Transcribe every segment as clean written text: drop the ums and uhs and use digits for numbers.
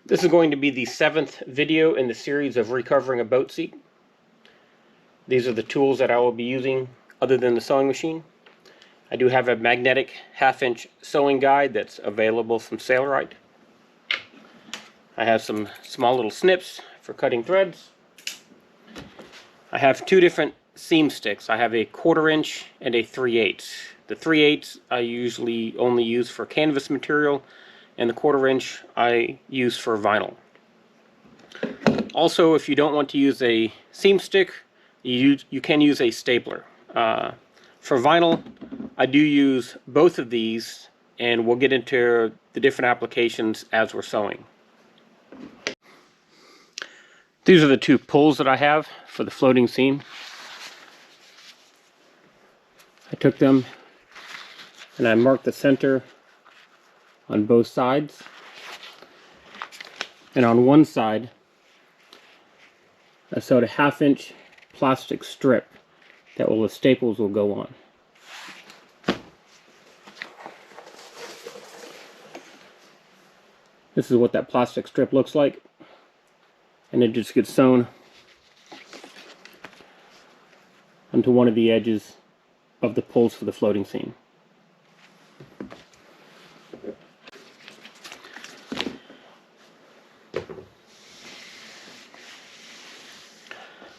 This is going to be the 7th video in the series of recovering a boat seat. These are the tools that I will be using other than the sewing machine. I do have a magnetic 1/2-inch sewing guide that's available from Sailrite. I have some small little snips for cutting threads. I have two different seam sticks. I have a 1/4 inch and a 3/8. The 3/8 I usually only use for canvas material, and the 1/4 inch I use for vinyl. Also, if you don't want to use a seam stick, you can use a stapler. For vinyl, I do use both of these, and we'll get into the different applications as we're sewing. These are the two pulls that I have for the floating seam. I took them and I marked the center on both sides. And on one side, I sewed a 1/2-inch plastic strip that the staples will go on. This is what that plastic strip looks like, and it just gets sewn onto one of the edges of the pulls for the floating seam.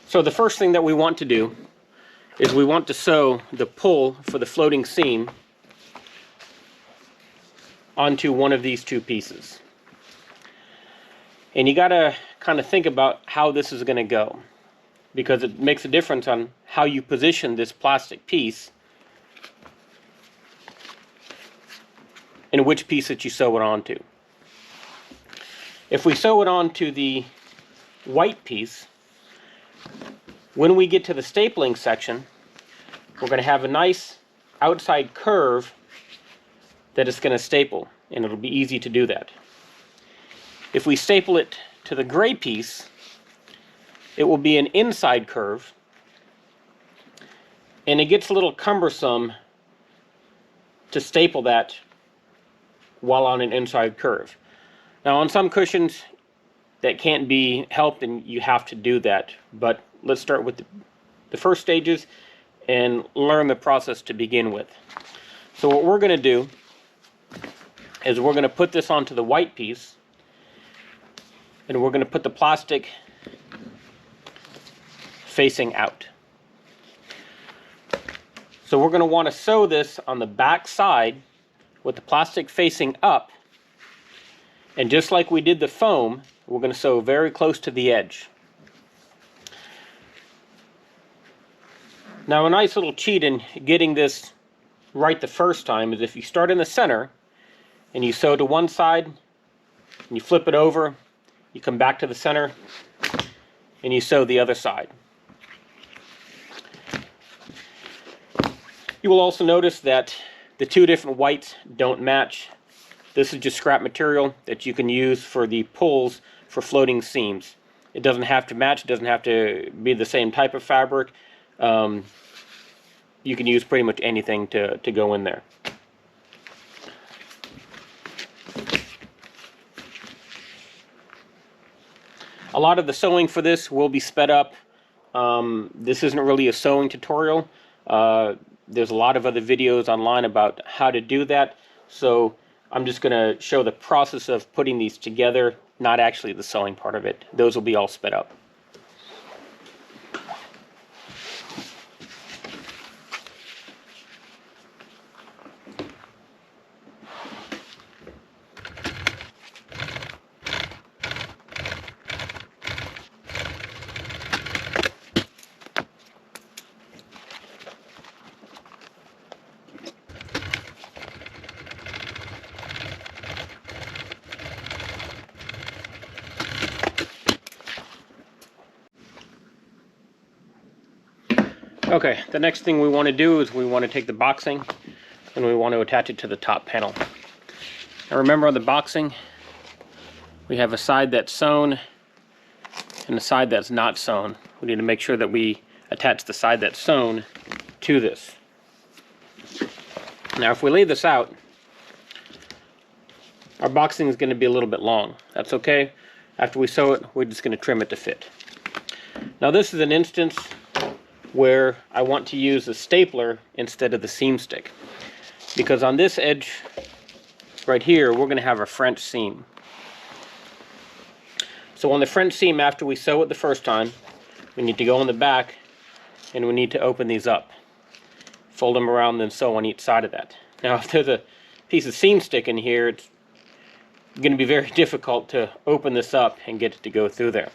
So the first thing that we want to do is we want to sew the pull for the floating seam onto one of these two pieces. And you gotta kind of think about how this is going to go, because it makes a difference on how you position this plastic piece and which piece that you sew it onto. If we sew it onto the white piece, when we get to the stapling section, we're going to have a nice outside curve that it's going to staple, and it'll be easy to do that. If we staple it to the gray piece, it will be an inside curve, and it gets a little cumbersome to staple that while on an inside curve. Now, on some cushions that can't be helped and you have to do that, but let's start with the first stages and learn the process to begin with. So what we're going to do is we're going to put this onto the white piece, and we're going to put the plastic facing out. So we're going to want to sew this on the back side with the plastic facing up, and just like we did the foam, we're going to sew very close to the edge. Now, a nice little cheat in getting this right the first time is if you start in the center and you sew to one side and you flip it over, you come back to the center and you sew the other side. You will also notice that the two different whites don't match. This is just scrap material that you can use for the pulls for floating seams. It doesn't have to match, it doesn't have to be the same type of fabric. You can use pretty much anything to go in there. A lot of the sewing for this will be sped up. This isn't really a sewing tutorial. There's a lot of other videos online about how to do that, so I'm just going to show the process of putting these together, not actually the sewing part of it. Those will be all sped up. Okay, the next thing we want to do is we want to take the boxing and we want to attach it to the top panel. Now remember, on the boxing we have a side that's sewn and a side that's not sewn. We need to make sure that we attach the side that's sewn to this. Now if we lay this out, Our boxing is going to be a little bit long. That's okay. After we sew it, we're just going to trim it to fit. Now this is an instance where I want to use a stapler instead of the seam stick, because on this edge right here we're going to have a French seam. So on the French seam, after we sew it the first time, we need to go in the back and we need to open these up, fold them around, then sew on each side of that. Now if there's a piece of seam stick in here, it's going to be very difficult to open this up and get it to go through there.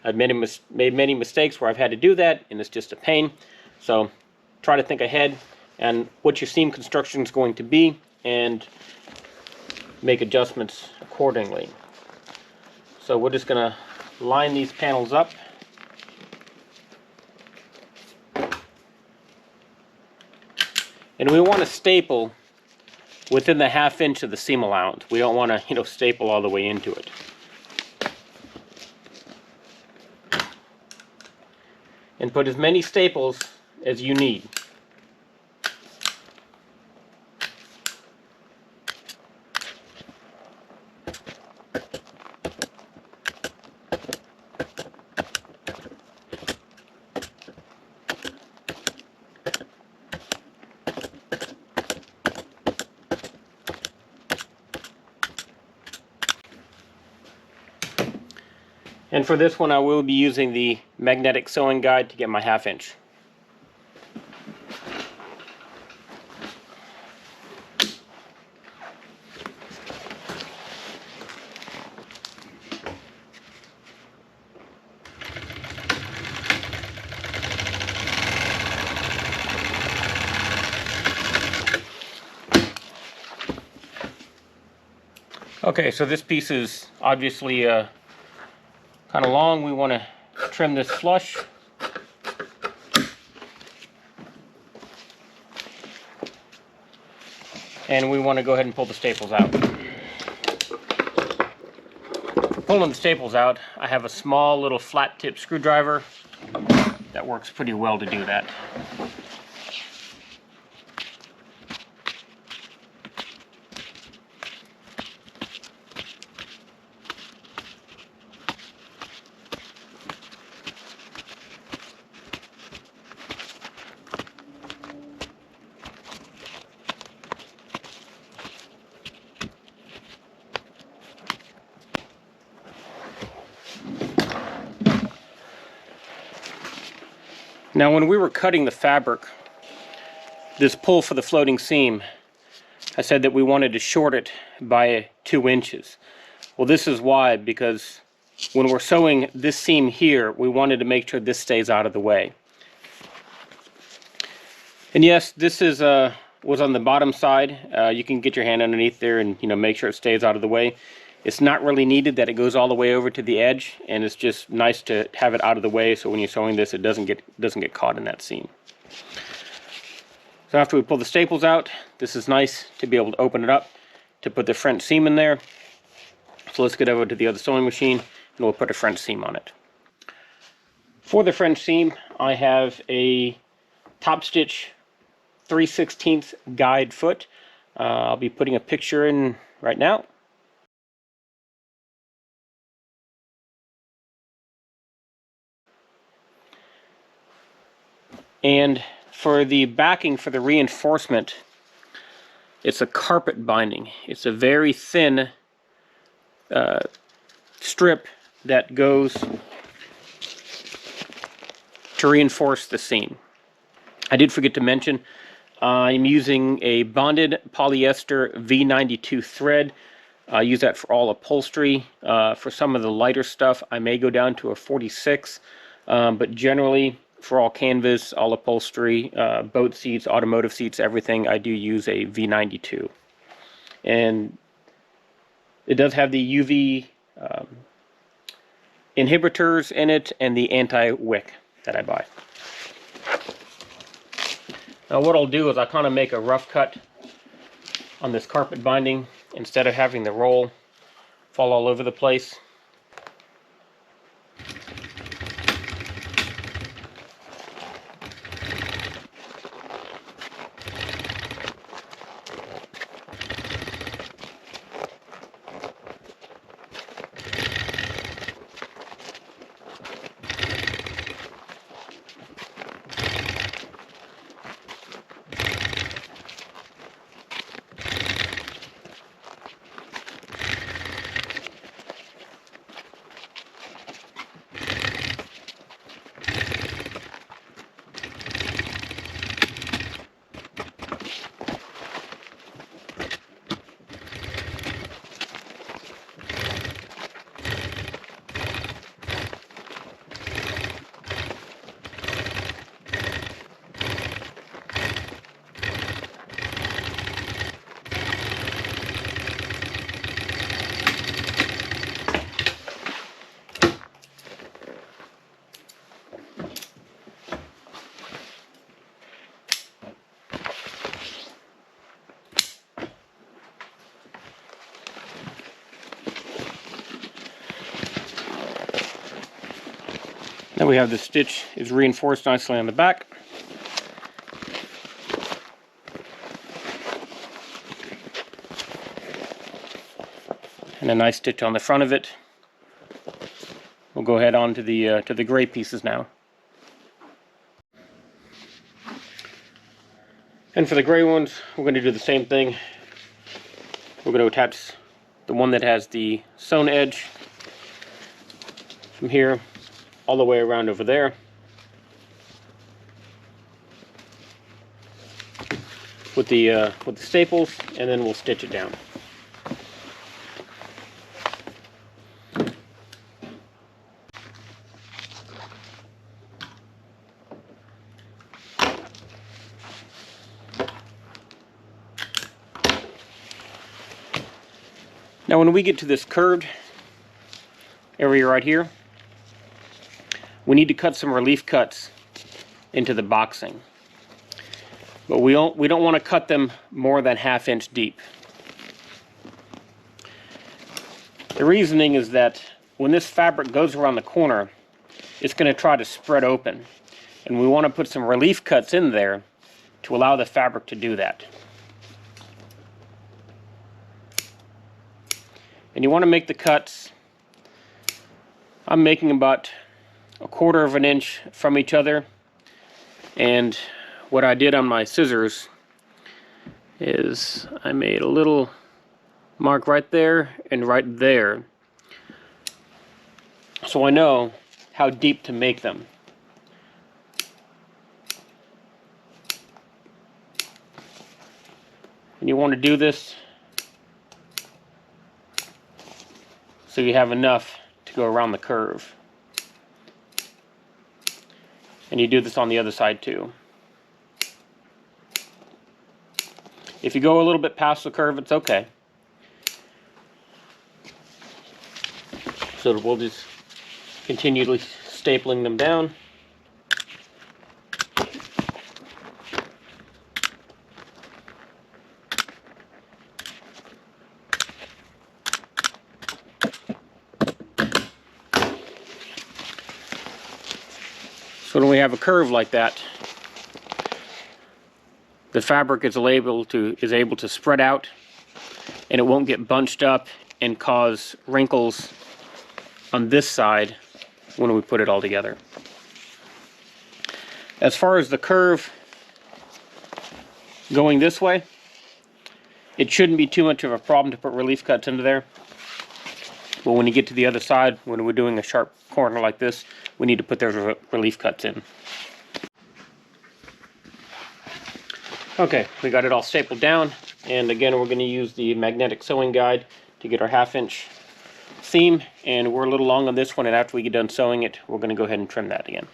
I've made many mistakes where I've had to do that, and it's just a pain. So try to think ahead and what your seam construction is going to be and make adjustments accordingly. So we're just going to line these panels up. And we want to staple within the 1/2 inch of the seam allowance. We don't want to, staple all the way into it. And put as many staples as you need. And for this one, I will be using the magnetic sewing guide to get my 1/2 inch. Okay, so this piece is obviously kind of long. We want to trim this flush. And we want to go ahead and pull the staples out. Pulling the staples out, I have a small little flat tip screwdriver that works pretty well to do that. Now when we were cutting the fabric, this pull for the floating seam, I said that we wanted to short it by 2 inches. Well, this is why, because when we're sewing this seam here, we wanted to make sure this stays out of the way. And yes, this is was on the bottom side. You can get your hand underneath there and make sure it stays out of the way. It's not really needed that it goes all the way over to the edge, and it's just nice to have it out of the way so when you're sewing this, it doesn't get caught in that seam. So after we pull the staples out, this is nice to be able to open it up to put the French seam in there. So let's get over to the other sewing machine and we'll put a French seam on it. For the French seam, I have a top stitch 3/16 guide foot. I'll be putting a picture in right now. And for the backing, for the reinforcement, it's a carpet binding. It's a very thin strip that goes to reinforce the seam. I did forget to mention, I'm using a bonded polyester V92 thread. I use that for all upholstery. For some of the lighter stuff, I may go down to a 46, but generally, for all canvas, all upholstery, boat seats, automotive seats, everything, I do use a V92. And it does have the UV inhibitors in it and the anti-wick that I buy. Now what I'll do is I'll kind of make a rough cut on this carpet binding instead of having the roll fall all over the place. Now we have the stitch is reinforced nicely on the back. And a nice stitch on the front of it. We'll go ahead on to the gray pieces now. And for the gray ones, we're going to do the same thing. We're going to attach the one that has the sewn edge from here all the way around over there. With the staples, and then we'll stitch it down. Now when we get to this curved area right here, we need to cut some relief cuts into the boxing. But we don't want to cut them more than 1/2 inch deep. The reasoning is that when this fabric goes around the corner, it's going to try to spread open. And we want to put some relief cuts in there to allow the fabric to do that. And you want to make the cuts, I'm making about 1/4 inch from each other. And what I did on my scissors is I made a little mark right there and right there, so I know how deep to make them. And you want to do this so you have enough to go around the curve. And you do this on the other side too. If you go a little bit past the curve, it's okay. So we'll just continually stapling them down. So when we have a curve like that, the fabric is able to spread out, and it won't get bunched up and cause wrinkles on this side when we put it all together. As far as the curve going this way, it shouldn't be too much of a problem to put relief cuts into there. But when you get to the other side, when we're doing a sharp corner like this, we need to put those relief cuts in. Okay, we got it all stapled down, and again we're going to use the magnetic sewing guide to get our 1/2 inch seam, and we're a little long on this one, and after we get done sewing it, we're going to go ahead and trim that again.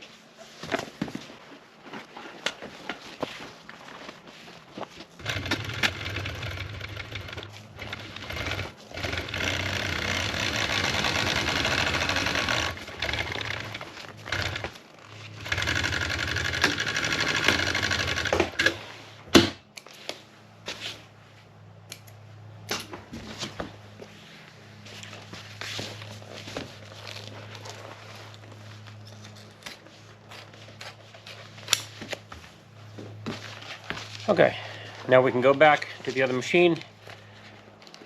Okay, now we can go back to the other machine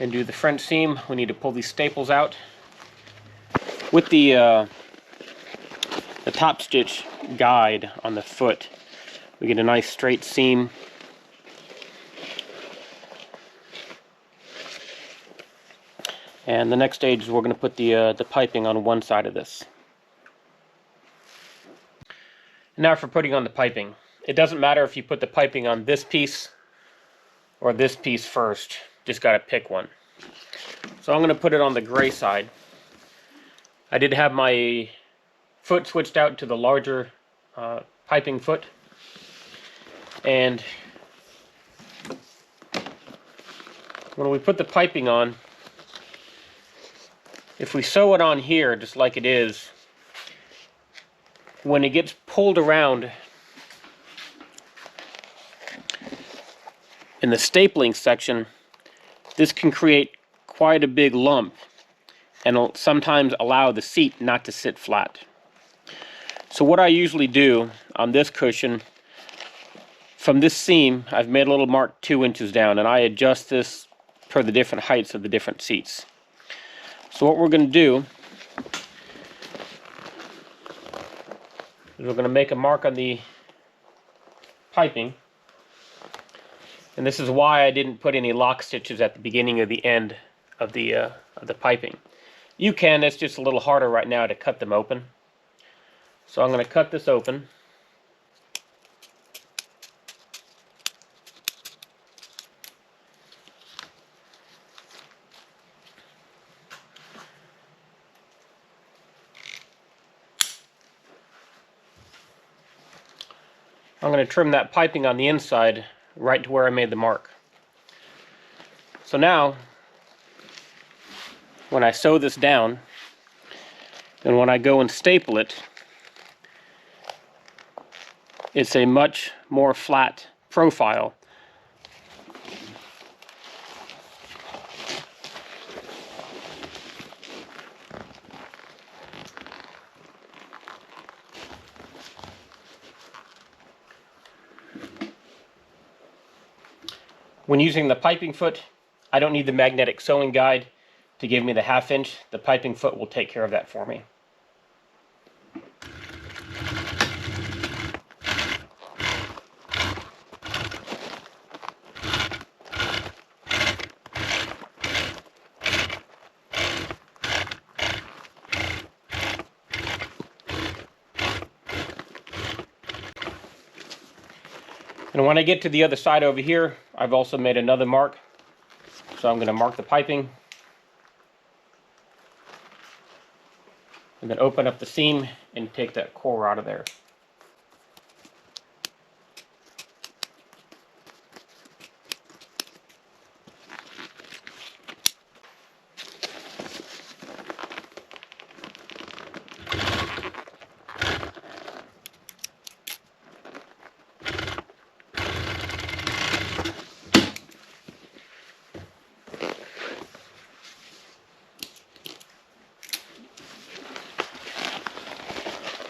and do the front seam. We need to pull these staples out. With the top stitch guide on the foot, we get a nice straight seam. And the next stage is we're going to put the piping on one side of this. Now for putting on the piping. It doesn't matter if you put the piping on this piece or this piece first. Just got to pick one. So I'm going to put it on the gray side. I did have my foot switched out to the larger piping foot. And when we put the piping on, if we sew it on here just like it is, when it gets pulled around in the stapling section, this can create quite a big lump and will sometimes allow the seat not to sit flat. So what I usually do on this cushion, from this seam, I've made a little mark 2 inches down, and I adjust this per the different heights of the different seats. So what we're going to do is we're going to make a mark on the piping, and this is why I didn't put any lock stitches at the beginning or the end of the piping. You can, it's just a little harder right now to cut them open. So I'm going to cut this open. I'm going to trim that piping on the inside right to where I made the mark. So now, when I sew this down, and when I go and staple it, it's a much more flat profile. When using the piping foot, I don't need the magnetic sewing guide to give me the 1/2 inch. The piping foot will take care of that for me. And when I get to the other side over here, I've also made another mark. So I'm going to mark the piping, and then open up the seam and take that core out of there.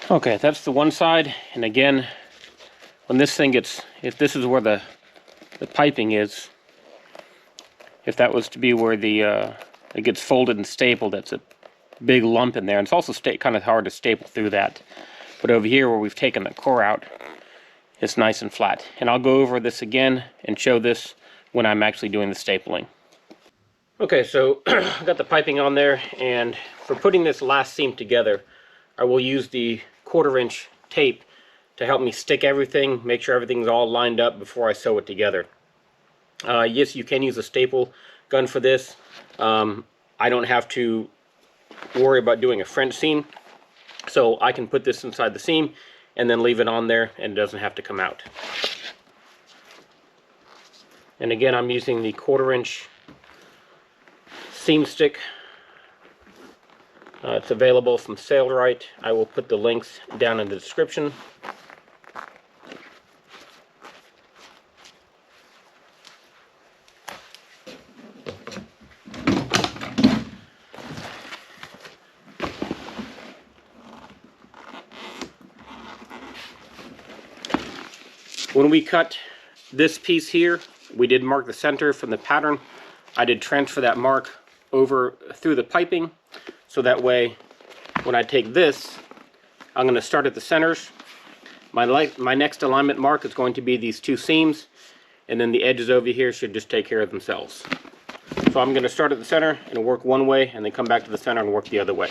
Okay, that's the one side, and again, when this thing gets, if this is where the piping is, if that was to be where it gets folded and stapled, that's a big lump in there, and it's also kind of hard to staple through that. But over here where we've taken the core out, it's nice and flat. And I'll go over this again and show this when I'm actually doing the stapling. Okay, so I've got the piping on there, and for putting this last seam together, I will use the 1/4 inch tape to help me stick everything, make sure everything's all lined up before I sew it together. Yes, you can use a staple gun for this. I don't have to worry about doing a French seam, so I can put this inside the seam and then leave it on there, and it doesn't have to come out. And again, I'm using the 1/4 inch seam stick. It's available from Sailrite. I will put the links down in the description. When we cut this piece here, we did mark the center from the pattern. I did transfer that mark over through the piping, so that way when I take this, I'm going to start at the centers. My next alignment mark is going to be these 2 seams, and then the edges over here should just take care of themselves. So I'm going to start at the center and work one way, and then come back to the center and work the other way.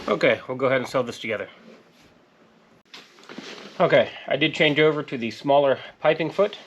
Okay, we'll go ahead and sew this together. Okay, I did change over to the smaller piping foot.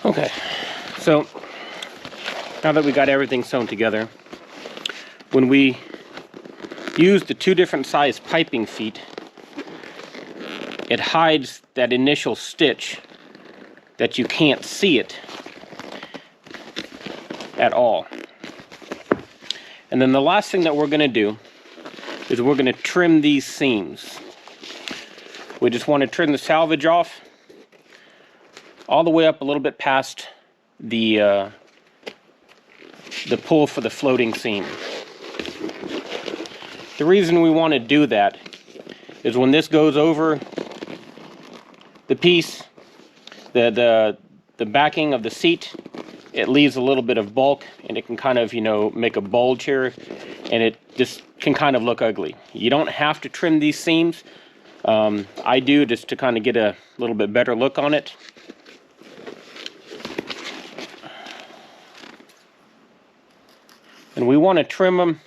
Okay, so now that we got everything sewn together, when we use the two different size piping feet, it hides that initial stitch that you can't see it at all. And then the last thing that we're going to do is we're going to trim these seams. We just want to trim the salvage off all the way up a little bit past the pull for the floating seam. The reason we want to do that is when this goes over the piece, the backing of the seat, it leaves a little bit of bulk, and it can kind of, make a bulge here, and it just can kind of look ugly. You don't have to trim these seams. I do, just to kind of get a little bit better look on it. And we want to trim them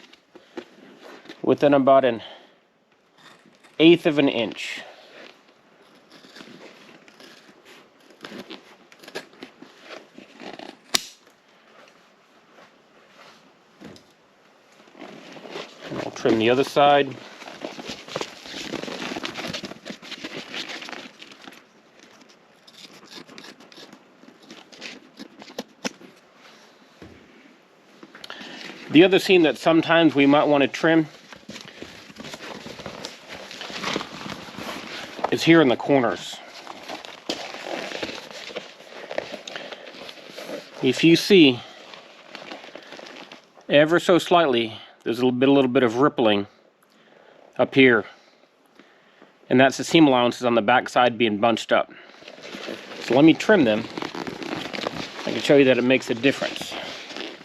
within about 1/8 of an inch. And I'll trim the other side. The other seam that sometimes we might want to trim is here in the corners. If you see, ever so slightly, there's a little bit of rippling up here, and that's the seam allowances on the back side being bunched up. So let me trim them. I can show you that it makes a difference.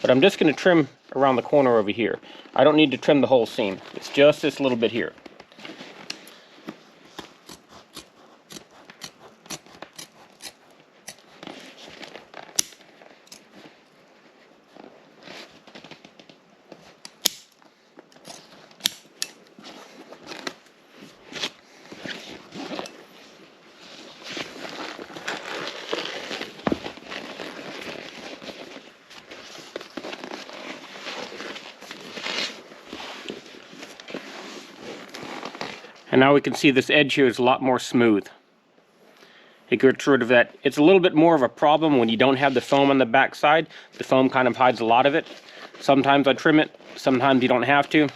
But I'm just going to trim around the corner over here. I don't need to trim the whole seam. It's just this little bit here. And now we can see this edge here is a lot more smooth. It gets rid of that. It's a little bit more of a problem when you don't have the foam on the back side. The foam kind of hides a lot of it. Sometimes I trim it, sometimes you don't have to.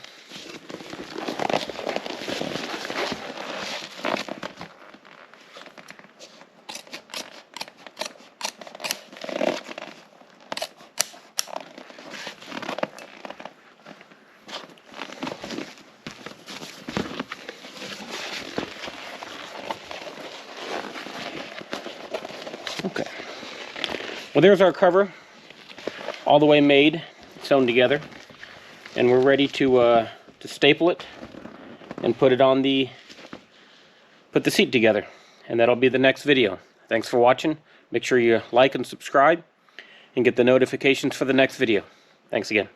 Okay. Well, there's our cover, all the way made, sewn together, and we're ready to staple it and put the seat together, and that'll be the next video. Thanks for watching. Make sure you like and subscribe, and get the notifications for the next video. Thanks again.